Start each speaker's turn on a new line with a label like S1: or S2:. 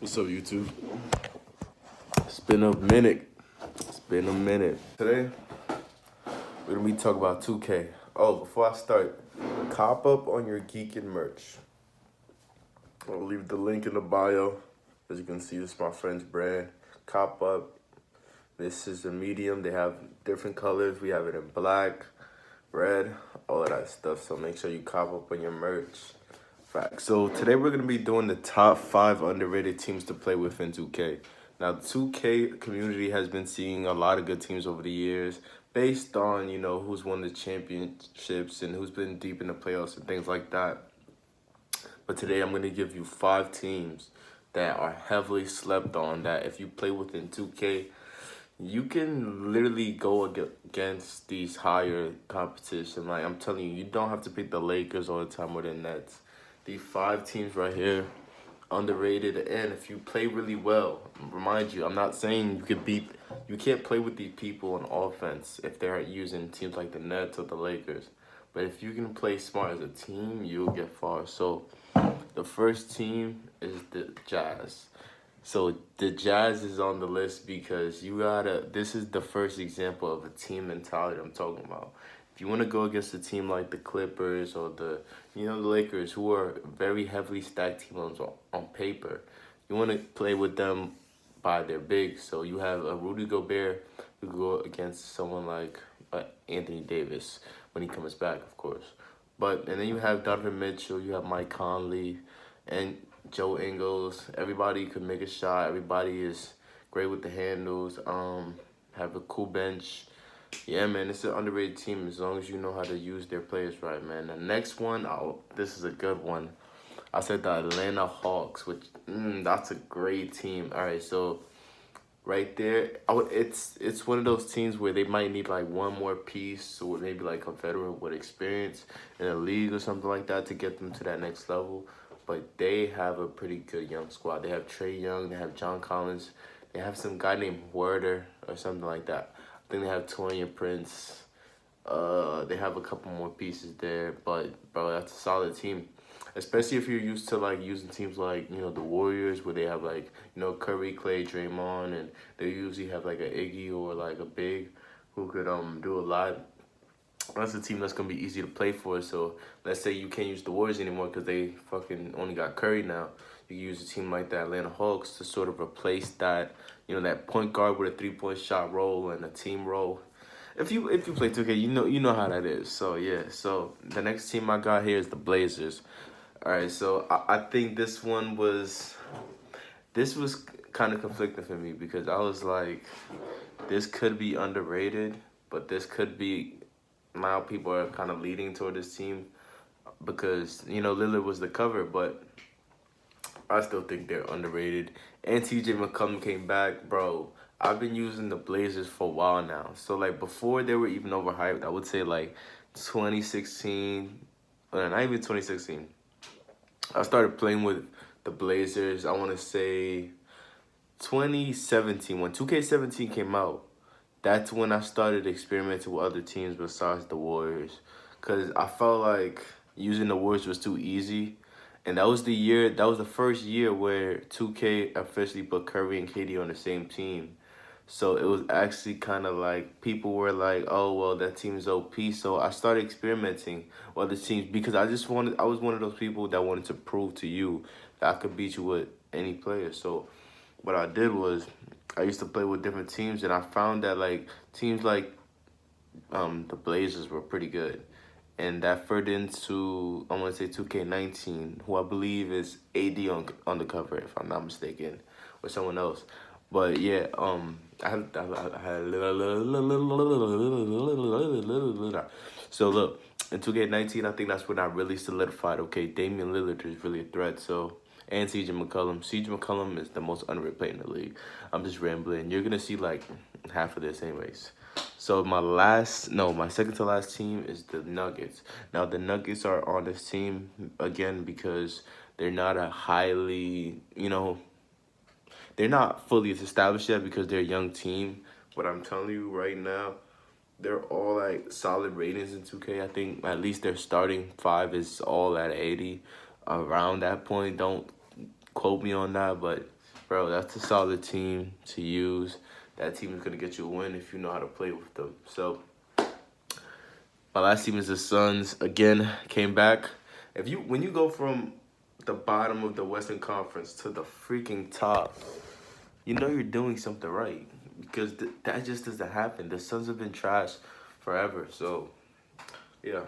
S1: What's up, YouTube? It's been a minute. Today, we're gonna be talking about 2K. Oh, before I start, cop up on your Geekin merch. I'll leave the link in the bio. As you can see, this is my friend's brand. Cop up. This is the medium. They have different colors. We have it in black, red, all of that stuff. So make sure you cop up on your merch. Fact. So today we're gonna be doing the top 5 underrated teams to play with in 2K. Now, the 2K community has been seeing a lot of good teams over the years, based on who's won the championships and who's been deep in the playoffs and things like that. But today I'm gonna give you 5 teams that are heavily slept on. That if you play within 2K, you can literally go against these higher competition. Like I'm telling you, you don't have to pick the Lakers all the time or the Nets. These 5 teams right here, underrated, and if you play really well, remind you, I'm not saying you can't play with these people on offense if they're using teams like the Nets or the Lakers. But if you can play smart as a team, you'll get far. So the first team is the Jazz. So the Jazz is on the list because this is the first example of a team mentality I'm talking about. If you want to go against a team like the Clippers or the Lakers, who are very heavily stacked teams on paper, you want to play with them by their bigs. So you have a Rudy Gobert who go against someone like Anthony Davis when he comes back, of course. And then you have Donovan Mitchell, you have Mike Conley, and Joe Ingles. Everybody could make a shot. Everybody is great with the handles. Have a cool bench. Yeah, man, it's an underrated team as long as you know how to use their players right, man. The next one, this is a good one. I said the Atlanta Hawks, which that's a great team. All right, so right there, it's one of those teams where they might need like one more piece or maybe like a veteran with experience in a league or something like that to get them to that next level. But they have a pretty good young squad. They have Trey Young, they have John Collins, they have some guy named Werder or something like that. I think they have Torian Prince. They have a couple more pieces there, but bro, that's a solid team. Especially if you're used to like using teams like the Warriors, where they have like Curry, Clay, Draymond, and they usually have like a Iggy or like a big who could do a lot. That's a team that's gonna be easy to play for. So let's say you can't use the Warriors anymore because they fucking only got Curry now. You can use a team like the Atlanta Hawks to sort of replace that that point guard with a 3-point shot role and a team role. If you play 2K, you know how that is. So yeah. So the next team I got here is the Blazers. All right. So I think this was kind of conflicting for me because I was like, this could be underrated, but this could be now people are kind of leading toward this team because Lillard was the cover, but I still think they're underrated. And TJ McCollum came back, bro. I've been using the Blazers for a while now. So like before they were even overhyped, I would say like 2016, not even 2016. I started playing with the Blazers. I want to say 2017 when 2K17 came out. That's when I started experimenting with other teams besides the Warriors. Because I felt like using the Warriors was too easy. And that was the first year where 2K officially put Curry and KD on the same team. So it was actually kind of like people were like, oh, well, that team is OP. So I started experimenting with other teams because I was one of those people that wanted to prove to you that I could beat you with any player. So what I did was I used to play with different teams, and I found that like teams like the Blazers were pretty good, and that further into I want to say 2K19, who I believe is AD on the cover if I'm not mistaken, or someone else. But yeah, I had so look, in 2K19, I think that's when I really solidified. Okay, Damian Lillard is really a threat. So and CJ McCollum. CJ McCollum is the most underrated player in the league. I'm just rambling. You're gonna see like half of this anyways. So my second to last team is the Nuggets. Now the Nuggets are on this team again because they're not a highly, they're not fully established yet because they're a young team. But I'm telling you right now, they're all like solid ratings in 2K. I think at least their starting 5 is all at 80. Around that point, don't quote me on that, but bro, that's a solid team to use. That team is gonna get you a win if you know how to play with them. So my last team is the Suns. Again, came back. When you go from the bottom of the Western Conference to the freaking top, you know you're doing something right because that just doesn't happen. The Suns have been trash forever. So yeah.